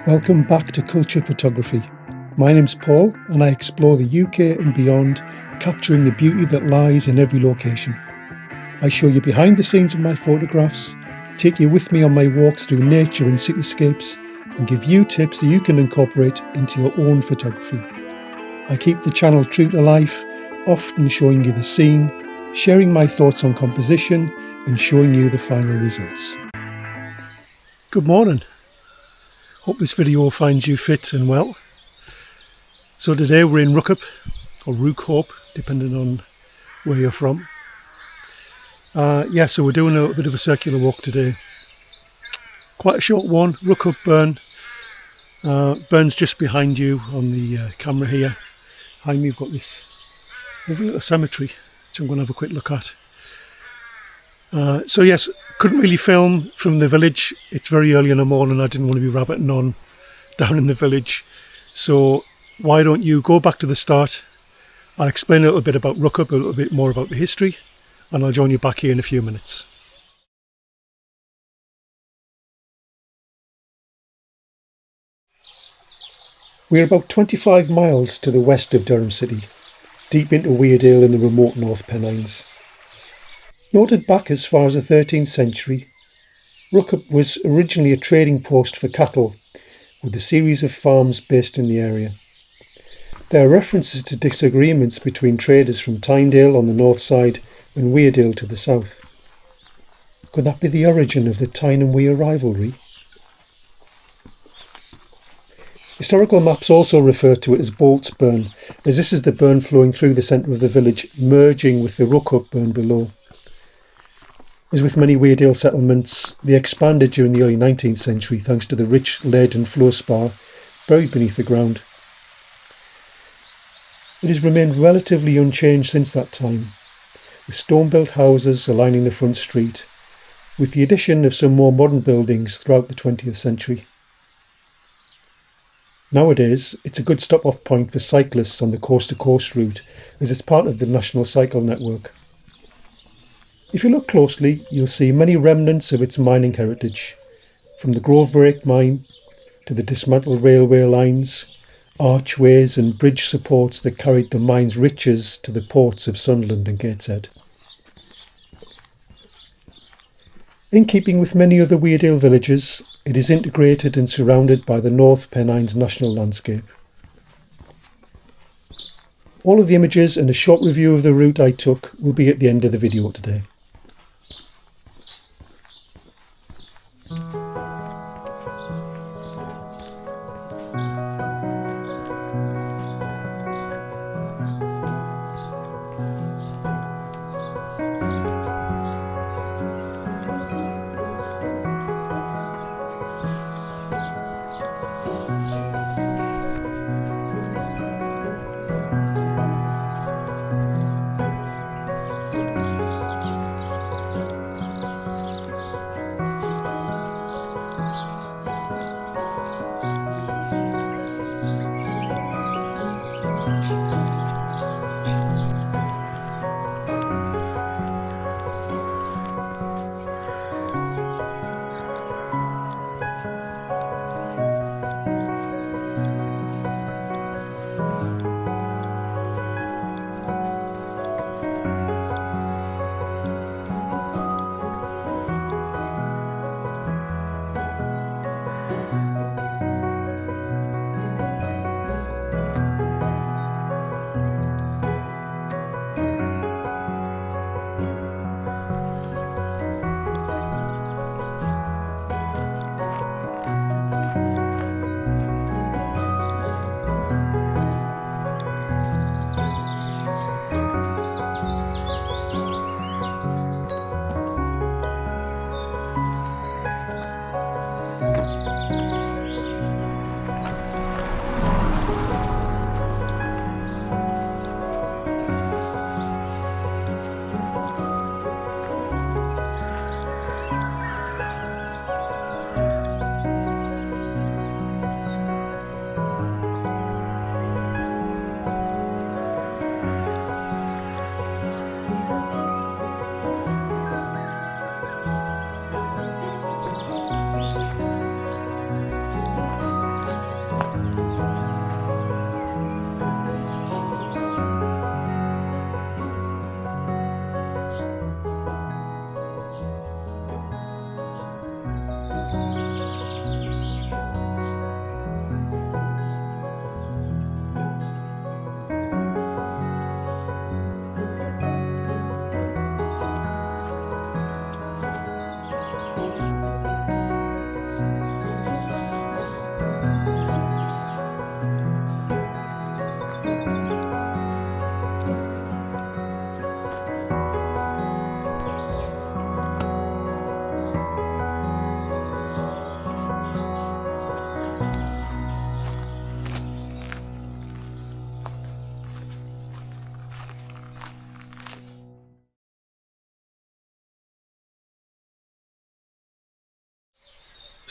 Welcome back to Culture Photography. My name's Paul and I explore the UK and beyond, capturing the beauty that lies in every location. I show you behind the scenes of my photographs, take you with me on my walks through nature and cityscapes, and give you tips that you can incorporate into your own photography. I keep the channel true to life, often showing you the scene, sharing my thoughts on composition, and showing you the final results. Good morning. Hope this video finds you fit and well. So today we're in Rookhope, or Rookhope, depending on where you're from. So we're doing a little bit of a circular walk today. Quite a short one. Rookhope Burn. Burn's just behind you on the camera here. Behind me we've got this lovely little cemetery, which I'm going to have a quick look at. Couldn't really film from the village. It's very early in the morning. I didn't want to be rabbiting on down in the village. So why don't you go back to the start? I'll explain a little bit about Rookhope, a little bit more about the history, and I'll join you back here in a few minutes. We're about 25 miles to the west of Durham City, deep into Weardale in the remote North Pennines. Noted back as far as the 13th century, Rookhope was originally a trading post for cattle, with a series of farms based in the area. There are references to disagreements between traders from Tynedale on the north side and Weardale to the south. Could that be the origin of the Tyne and Wear rivalry? Historical maps also refer to it as Bolt's Burn, as this is the burn flowing through the centre of the village, merging with the Rookhope Burn below. As with many Weardale settlements, they expanded during the early 19th century thanks to the rich lead and fluorspar buried beneath the ground. It has remained relatively unchanged since that time, with stone-built houses lining the front street, with the addition of some more modern buildings throughout the 20th century. Nowadays, it's a good stop-off point for cyclists on the coast-to-coast route, as it's part of the National Cycle Network. If you look closely, you'll see many remnants of its mining heritage, from the Grove Rake mine to the dismantled railway lines, archways and bridge supports that carried the mine's riches to the ports of Sunderland and Gateshead. In keeping with many other Weardale villages, it is integrated and surrounded by the North Pennines national landscape. All of the images and a short review of the route I took will be at the end of the video today.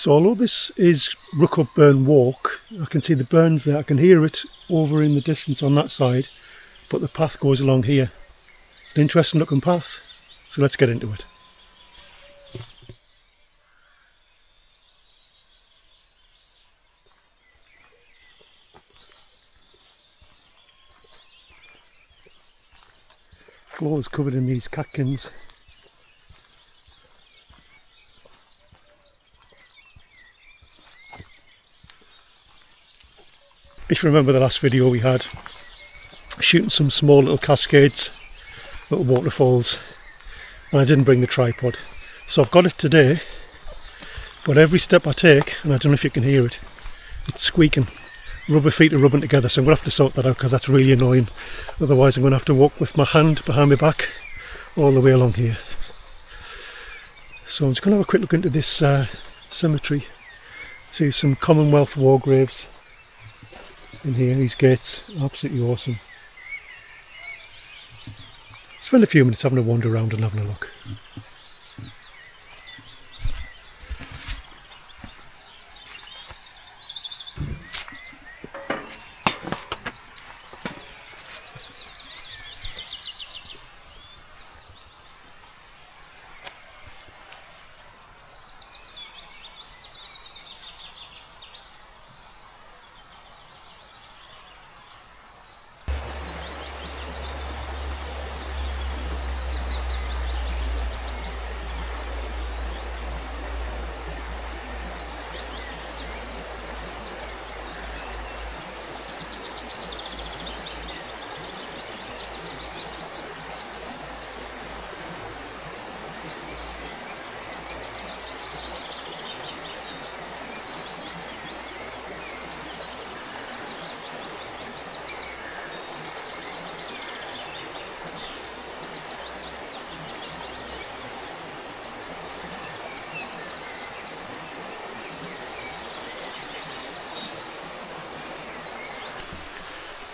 So although this is Rookhope Burn Walk, I can see the burns there. I can hear it over in the distance on that side, but the path goes along here. It's an interesting looking path, so let's get into it. Floor is covered in these catkins. If you remember the last video we had, shooting some small little cascades, little waterfalls, and I didn't bring the tripod. So I've got it today, but every step I take, and I don't know if you can hear it, it's squeaking. Rubber feet are rubbing together, so I'm going to have to sort that out because that's really annoying. Otherwise I'm going to have to walk with my hand behind my back all the way along here. So I'm just going to have a quick look into this cemetery. See some Commonwealth war graves in here. These gates are absolutely awesome. Spend a few minutes having a wander around and having a look.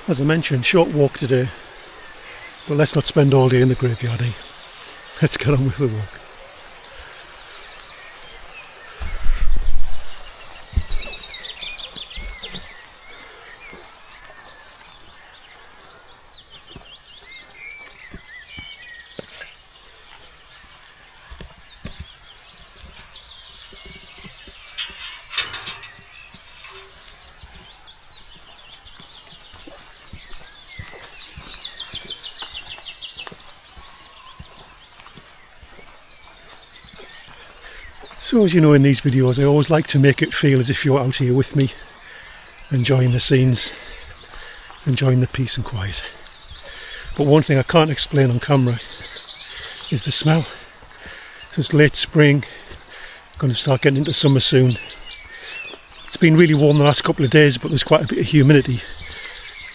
As I mentioned, short walk today, but let's not spend all day in the graveyard, eh? Let's get on with the walk. So as you know, in these videos I always like to make it feel as if you're out here with me, enjoying the scenes, enjoying the peace and quiet. But one thing I can't explain on camera is the smell. So it's late spring, going to start getting into summer soon. It's been really warm the last couple of days, but there's quite a bit of humidity.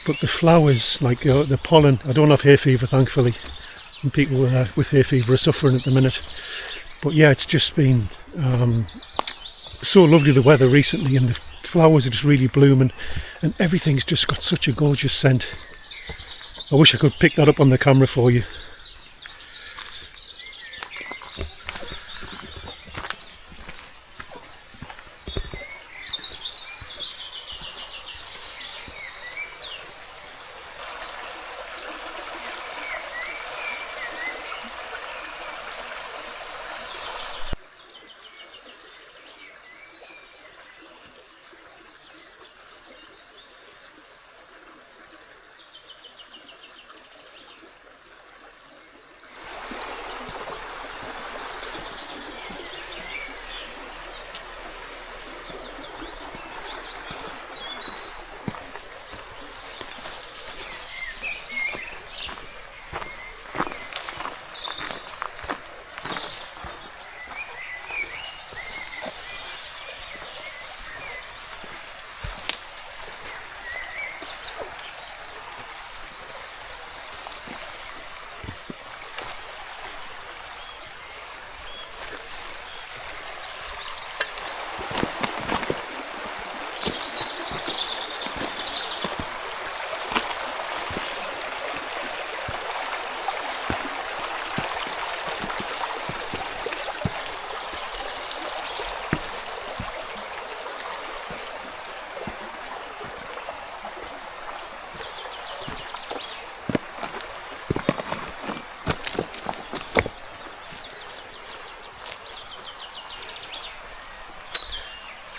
But the flowers, like the pollen, I don't have hay fever thankfully, and people with hay fever are suffering at the minute. But yeah, it's just been so lovely, the weather recently, and the flowers are just really blooming and everything's just got such a gorgeous scent. I wish I could pick that up on the camera for you.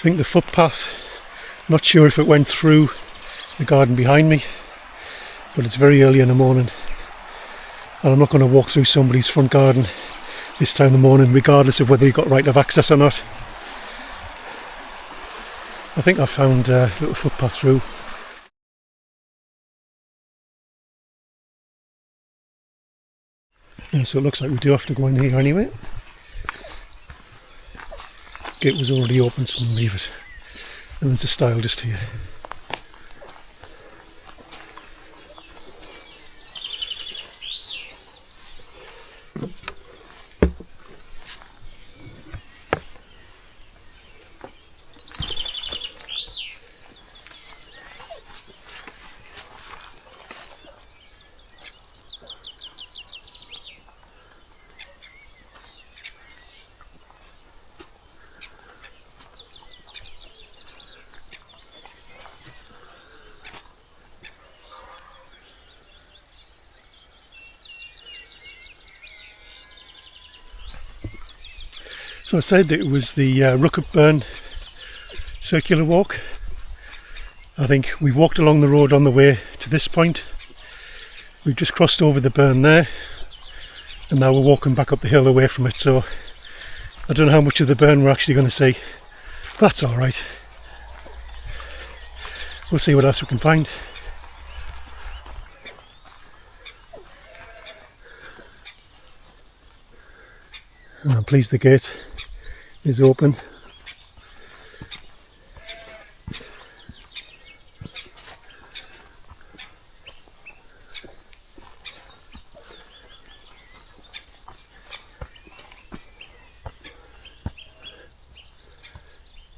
think the footpath, not sure if it went through the garden behind me, but it's very early in the morning and I'm not going to walk through somebody's front garden this time of the morning regardless of whether you've got right of access or not. I think I found a little footpath through. Yeah, so it looks like we do have to go in here anyway. Gate was already open, so I'm going to leave it. And there's a stile just here. So I said that it was the Rookhope Burn circular walk. I think we've walked along the road on the way to this point. We've just crossed over the burn there and now we're walking back up the hill away from it, so I don't know how much of the burn we're actually going to see, but that's alright. We'll see what else we can find. And I'm pleased the gate is open.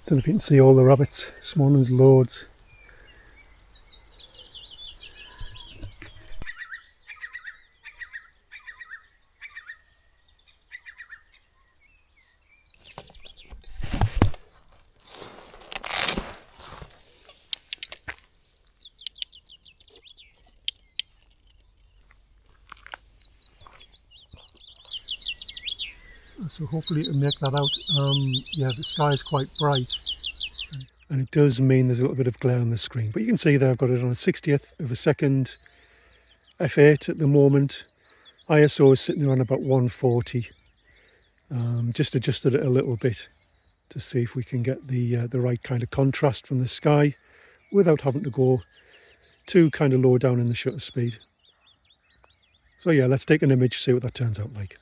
Don't know if you can see all the rabbits. This morning's loads. So hopefully you can make that out. Yeah, the sky is quite bright and it does mean there's a little bit of glare on the screen, but you can see there I've got it on a 60th of a second f8 at the moment. ISO is sitting around about 140. Just adjusted it a little bit to see if we can get the right kind of contrast from the sky without having to go too kind of low down in the shutter speed. So yeah, let's take an image, see what that turns out like.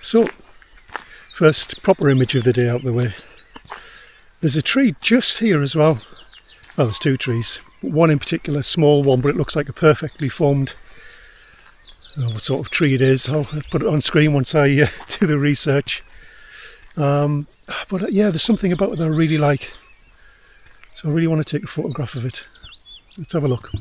So, first proper image of the day out the way. There's a tree just here as well. Well, there's two trees. One in particular, small one, but it looks like a perfectly formed, I don't know what sort of tree it is. I'll put it on screen once I do the research. But yeah, there's something about it that I really like. So I really want to take a photograph of it. Let's have a look.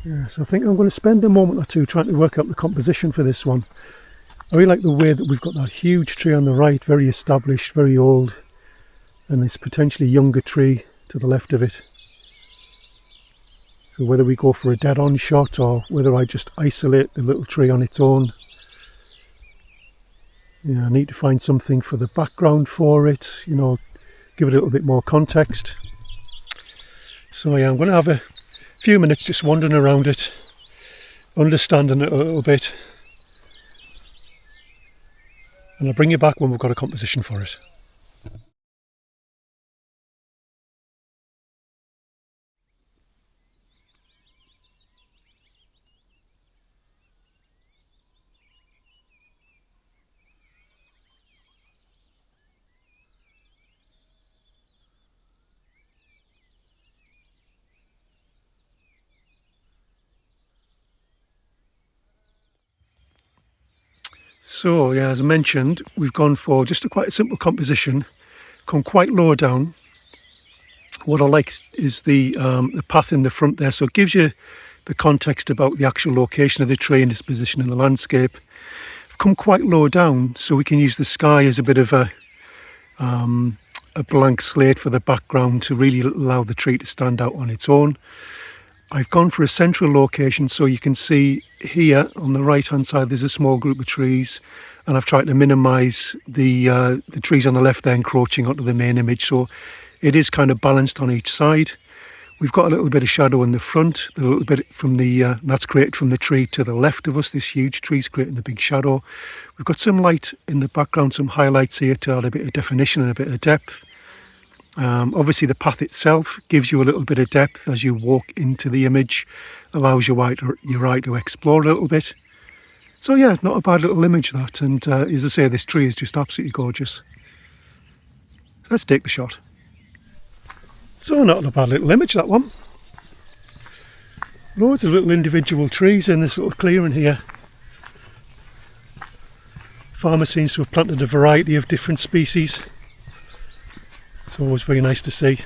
Yeah, so I think I'm going to spend a moment or two trying to work out the composition for this one. I really like the way that we've got that huge tree on the right, very established, very old, and this potentially younger tree to the left of it. So whether we go for a dead-on shot or whether I just isolate the little tree on its own. Yeah, I need to find something for the background for it, you know, give it a little bit more context. So yeah, I'm going to have a few minutes just wandering around it, understanding it a little bit, and I'll bring you back when we've got a composition for it. So yeah, as I mentioned, we've gone for just quite a simple composition, come quite low down. What I like is the path in the front there, so it gives you the context about the actual location of the tree and its position in the landscape. We've come quite low down, so we can use the sky as a bit of a a blank slate for the background to really allow the tree to stand out on its own. I've gone for a central location, so you can see here on the right hand side there's a small group of trees, and I've tried to minimise the trees on the left there encroaching onto the main image, so it is kind of balanced on each side. We've got a little bit of shadow in the front, a little bit from that's created from the tree to the left of us. This huge tree's creating the big shadow. We've got some light in the background, some highlights here to add a bit of definition and a bit of depth. Obviously the path itself gives you a little bit of depth as you walk into the image, allows your eye to explore a little bit. So yeah, not a bad little image that, and as I say, this tree is just absolutely gorgeous. Let's take the shot. So not a bad little image, that one. Loads of little individual trees in this little clearing here. Farmer seems to have planted a variety of different species. It's always very nice to see.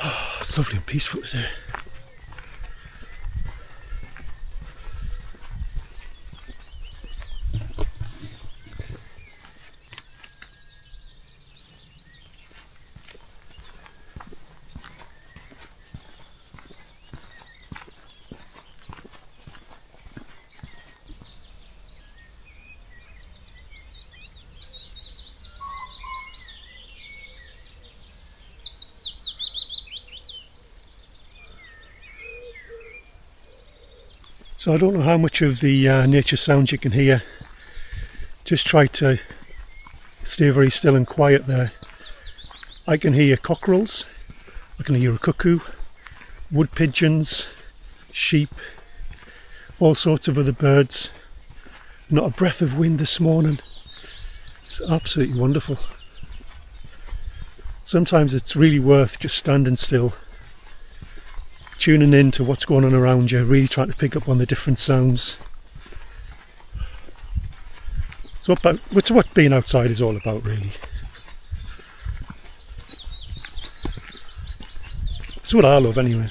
Oh, it's lovely and peaceful today. So I don't know how much of the nature sounds you can hear. Just try to stay very still and quiet there. I can hear cockerels, I can hear a cuckoo, wood pigeons, sheep, all sorts of other birds. Not a breath of wind this morning. It's absolutely wonderful. Sometimes it's really worth just standing still, tuning in to what's going on around you, really trying to pick up on the different sounds. So it's what being outside is all about, really. It's what I love anyway.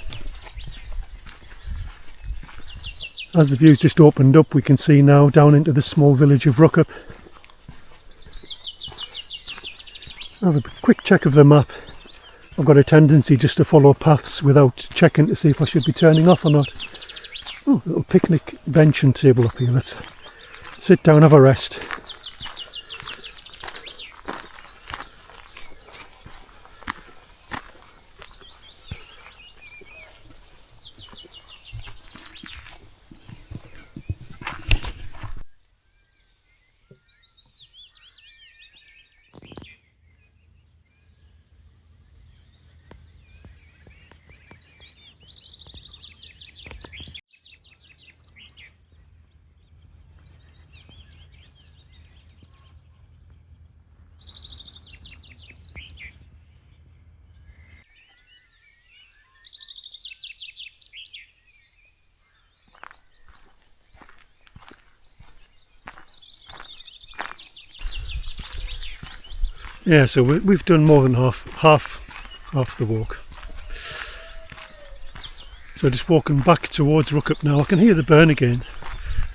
As the view's just opened up, we can see now down into the small village of Rookhope. Have a quick check of the map. I've got a tendency just to follow paths without checking to see if I should be turning off or not. Oh, a little picnic bench and table up here. Let's sit down, have a rest. Yeah, so we've done more than half the walk. So just walking back towards Rookhope now. I can hear the burn again.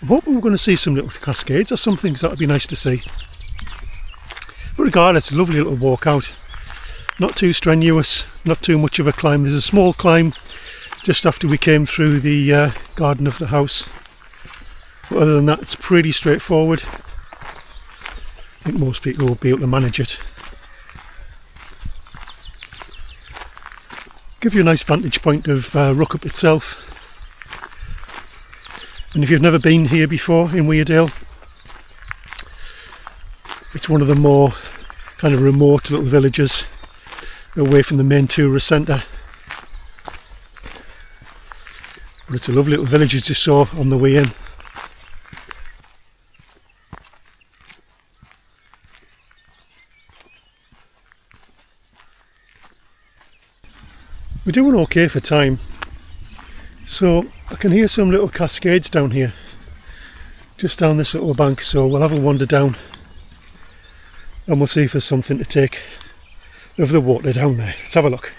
I'm hoping we're going to see some little cascades or something, so that would be nice to see. But regardless, it's a lovely little walk out. Not too strenuous, not too much of a climb. There's a small climb just after we came through the garden of the house. But other than that, it's pretty straightforward. I think most people will be able to manage it. Give you a nice vantage point of Rookhope itself. And if you've never been here before in Weardale, it's one of the more kind of remote little villages away from the main tourist centre. But it's a lovely little village, as you saw on the way in. We're doing okay for time, so I can hear some little cascades down here, just down this little bank, so we'll have a wander down and we'll see if there's something to take of the water down there. Let's have a look.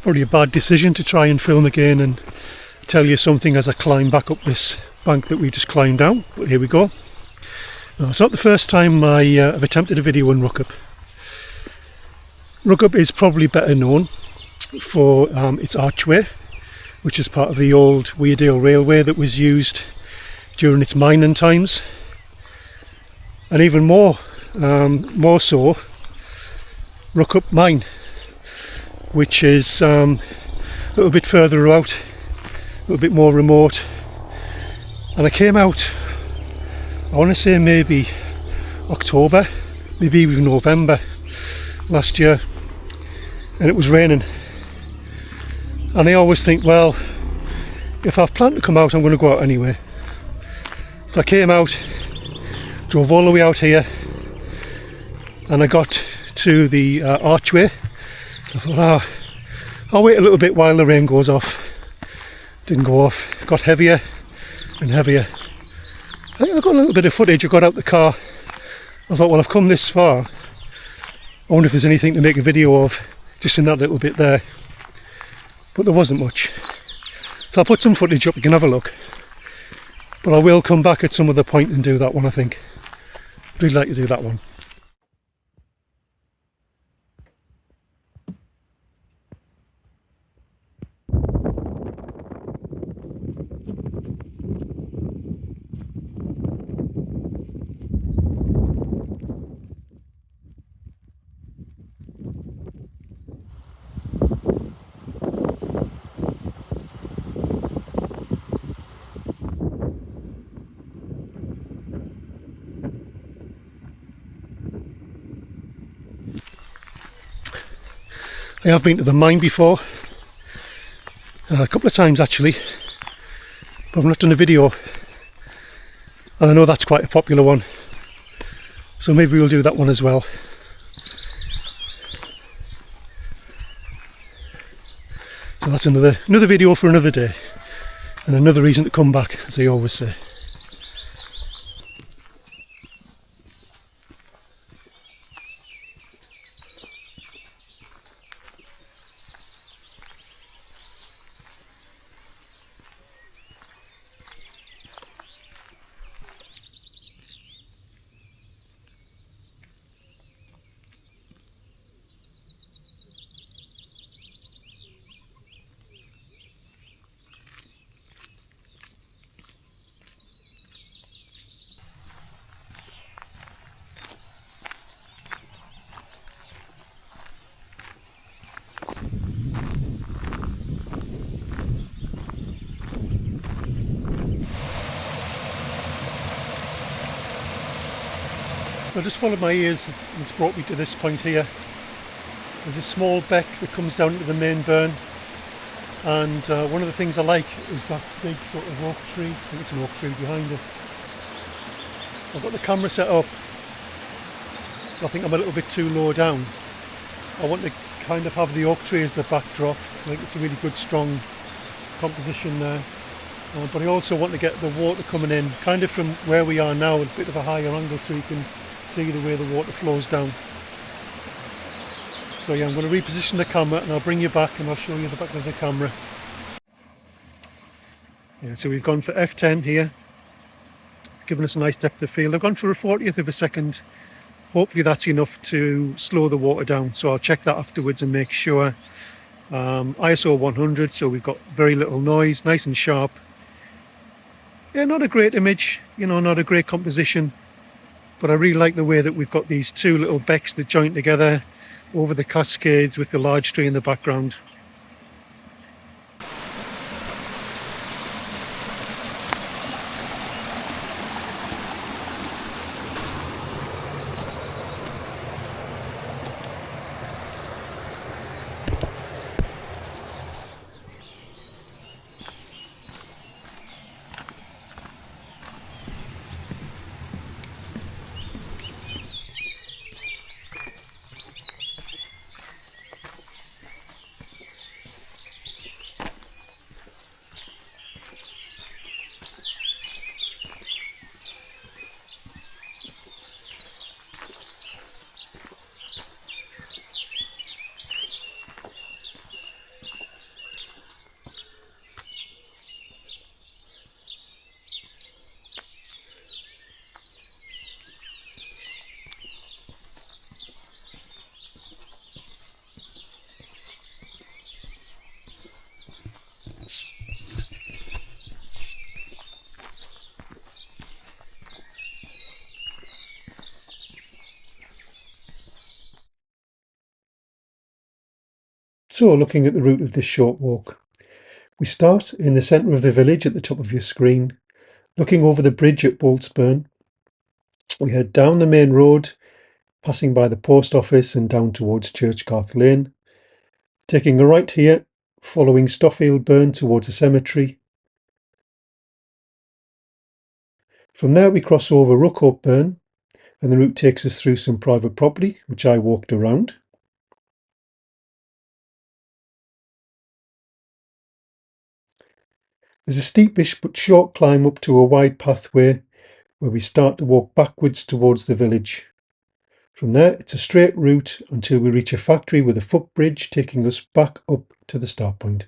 Probably a bad decision to try and film again and tell you something as I climb back up this bank that we just climbed down, but here we go. Now, it's not the first time I've attempted a video on Rookhope. Rookhope is probably better known for its archway, which is part of the old Weardale railway that was used during its mining times, and even more so Rookhope Mine, which is a little bit further out, a little bit more remote. And I came out, I want to say maybe October, maybe even November last year, and it was raining. And I always think, well, if I've planned to come out, I'm going to go out anyway. So I came out, drove all the way out here, and I got to the archway. I thought, I'll wait a little bit while the rain goes off. Didn't go off. It got heavier and heavier. I got a little bit of footage. I got out the car. I thought, well, I've come this far. I wonder if there's anything to make a video of, just in that little bit there. But there wasn't much. So I'll put some footage up, you can have a look. But I will come back at some other point and do that one, I think. I'd really like to do that one. I have been to the mine before, a couple of times actually, but I've not done a video, and I know that's quite a popular one, so maybe we'll do that one as well. So that's another video for another day, and another reason to come back, as I always say. So I just followed my ears and it's brought me to this point here. There's a small beck that comes down into the main burn, and one of the things I like is that big sort of oak tree. I think it's an oak tree behind it. I've got the camera set up, I think I'm a little bit too low down. I want to kind of have the oak tree as the backdrop. I think it's a really good strong composition there. But I also want to get the water coming in kind of from where we are now, a bit of a higher angle, so you can see the way the water flows down. So yeah, I'm going to reposition the camera and I'll bring you back and I'll show you the back of the camera. Yeah, so we've gone for f10 here, giving us a nice depth of field. I've gone for a 40th of a second. Hopefully that's enough to slow the water down, so I'll check that afterwards and make sure. ISO 100, so we've got very little noise, nice and sharp. Yeah, not a great image, you know, not a great composition, but I really like the way that we've got these two little becks that join together over the cascades with the large tree in the background. So, looking at the route of this short walk, we start in the centre of the village at the top of your screen, looking over the bridge at Boltsburn. We head down the main road, passing by the post office and down towards Churchgarth Lane, taking a right here, following Stoffield Burn towards the cemetery. From there we cross over Rookhope Burn, and the route takes us through some private property, which I walked around. There's a steepish but short climb up to a wide pathway where we start to walk backwards towards the village. From there it's a straight route until we reach a factory with a footbridge taking us back up to the start point.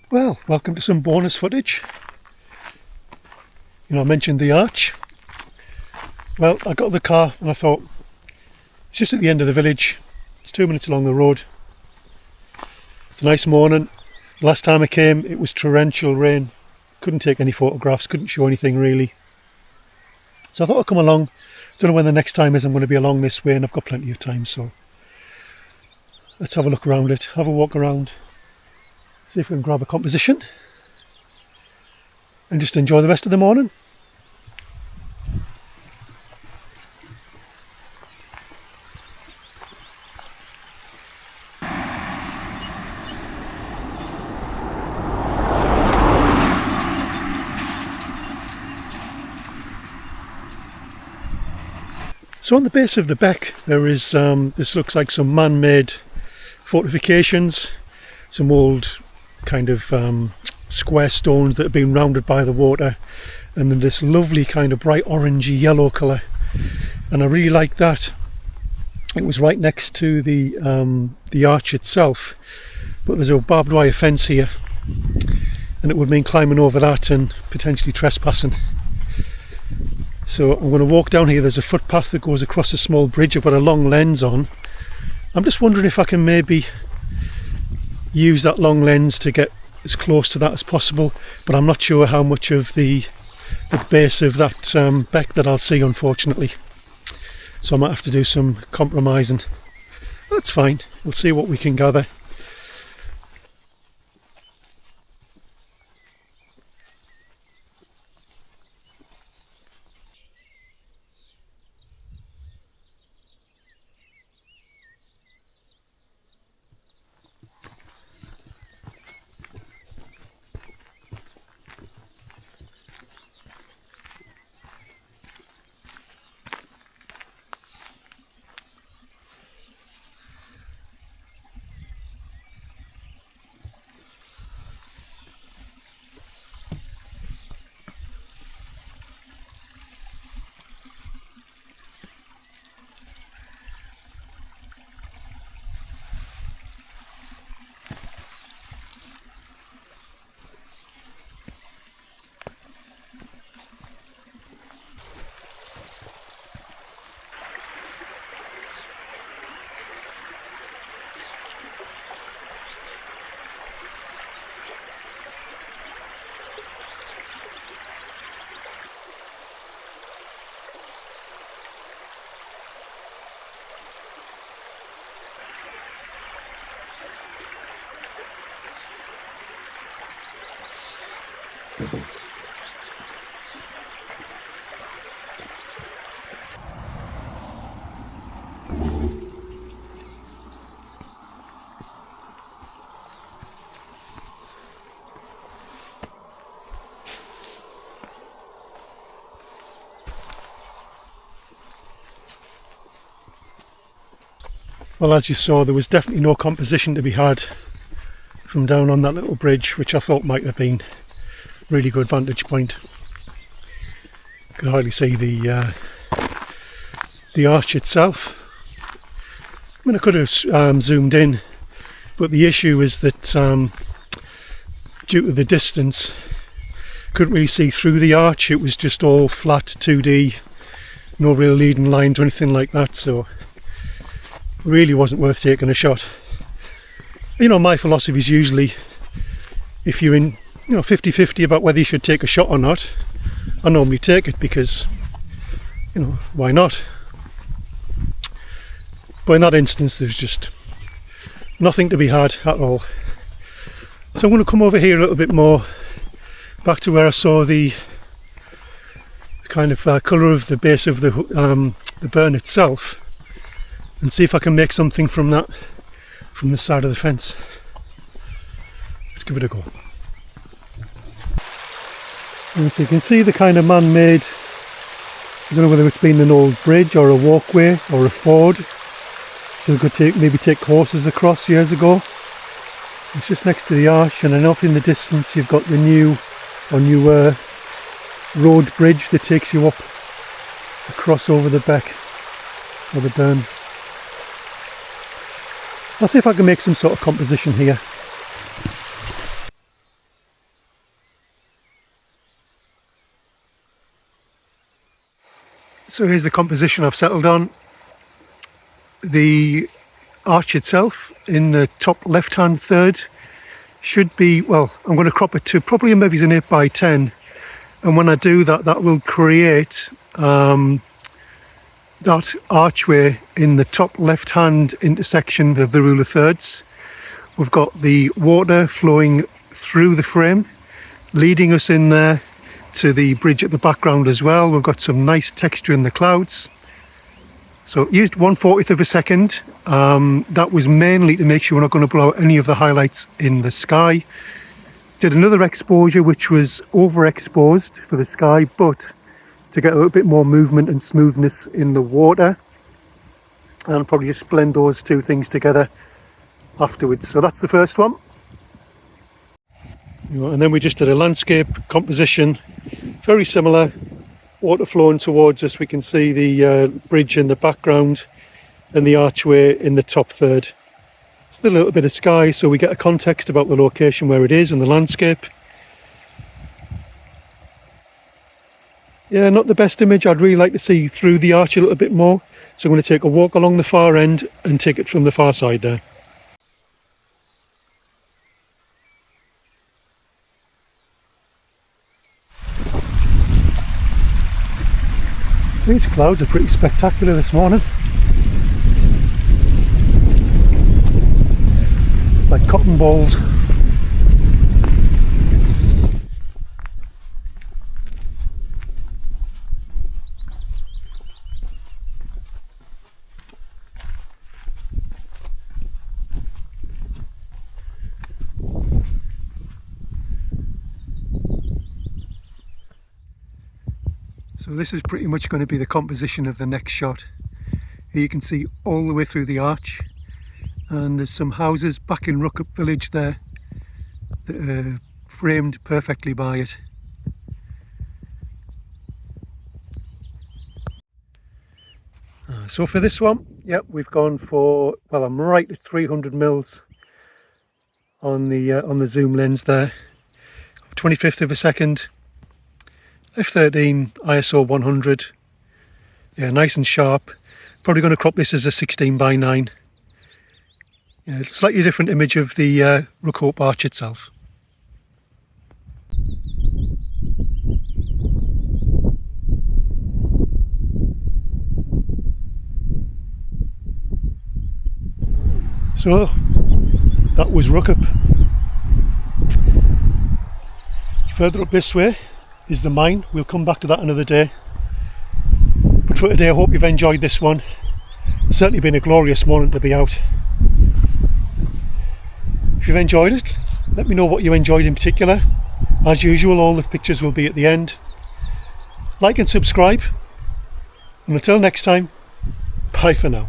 Well, welcome to some bonus footage. I mentioned the arch. Well, I got the car and I thought, it's just at the end of the village. It's 2 minutes along the road. It's a nice morning. Last time I came, it was torrential rain. Couldn't take any photographs, couldn't show anything really. So I thought I'd come along. Don't know when the next time is I'm going to be along this way, and I've got plenty of time, so let's have a look around it, have a walk around, see if we can grab a composition and just enjoy the rest of the morning. So on the base of the beck there is, this looks like some man-made fortifications, some old kind of square stones that have been rounded by the water, and then this lovely kind of bright orangey yellow colour, and I really like that. It was right next to the arch itself, but there's a barbed wire fence here, and it would mean climbing over that and potentially trespassing. So I'm going to walk down here. There's a footpath that goes across a small bridge. I've got a long lens on. I'm just wondering if I can maybe use that long lens to get as close to that as possible, but I'm not sure how much of the base of that beck that I'll see, unfortunately. So I might have to do some compromising. That's fine. We'll see what we can gather. Well, as you saw, there was definitely no composition to be had from down on that little bridge, which I thought might have been a really good vantage point. You can hardly see the arch itself. I mean, I could have zoomed in, but the issue is that due to the distance, couldn't really see through the arch. It was just all flat 2D, no real leading lines or anything like that, so it really wasn't worth taking a shot. You know, my philosophy is usually, if you're in 50-50 about whether you should take a shot or not, I normally take it because, why not? But in that instance there's just nothing to be had at all. So I'm going to come over here a little bit more, back to where I saw the kind of colour of the base of the burn itself, and see if I can make something from that, from the side of the fence. Let's give it a go. And so you can see the kind of man-made, I don't know whether it's been an old bridge or a walkway or a ford, so we could maybe take horses across years ago. It's just next to the arch, and then off in the distance you've got the newer road bridge that takes you up across over the beck or the burn. I'll see if I can make some sort of composition here. So here's the composition I've settled on. The arch itself in the top left hand third should be, well, I'm going to crop it to probably maybe an 8x10, and when I do that, that will create that archway in the top left hand intersection of the rule of thirds. We've got the water flowing through the frame, leading us in there to the bridge at the background as well. We've got some nice texture in the clouds. So used 1/40th of a second. That was mainly to make sure we're not going to blow out any of the highlights in the sky. Did another exposure which was overexposed for the sky, but to get a little bit more movement and smoothness in the water, and probably just blend those two things together afterwards. So that's the first one. And then we just did a landscape composition, very similar, water flowing towards us. We can see the bridge in the background and the archway in the top third. Still a little bit of sky, so we get a context about the location where it is and the landscape. Yeah, not the best image. I'd really like to see through the arch a little bit more, so I'm going to take a walk along the far end and take it from the far side there. These clouds are pretty spectacular this morning. Like cotton balls. So this is pretty much going to be the composition of the next shot. Here you can see all the way through the arch, and there's some houses back in Rookhope village there that are framed perfectly by it. So for this one, yep, we've gone for, well, I'm right at 300 mils on the zoom lens there, 25th of a second. F13 ISO 100, yeah, nice and sharp. Probably going to crop this as a 16:9. Yeah, slightly different image of the Rookhope Arch itself. So that was Rookhope. Further up this way is the mine. We'll come back to that another day. But for today, I hope you've enjoyed this one. It's certainly been a glorious morning to be out. If you've enjoyed it, let me know what you enjoyed in particular. As usual, all the pictures will be at the end. Like and subscribe. And until next time, bye for now.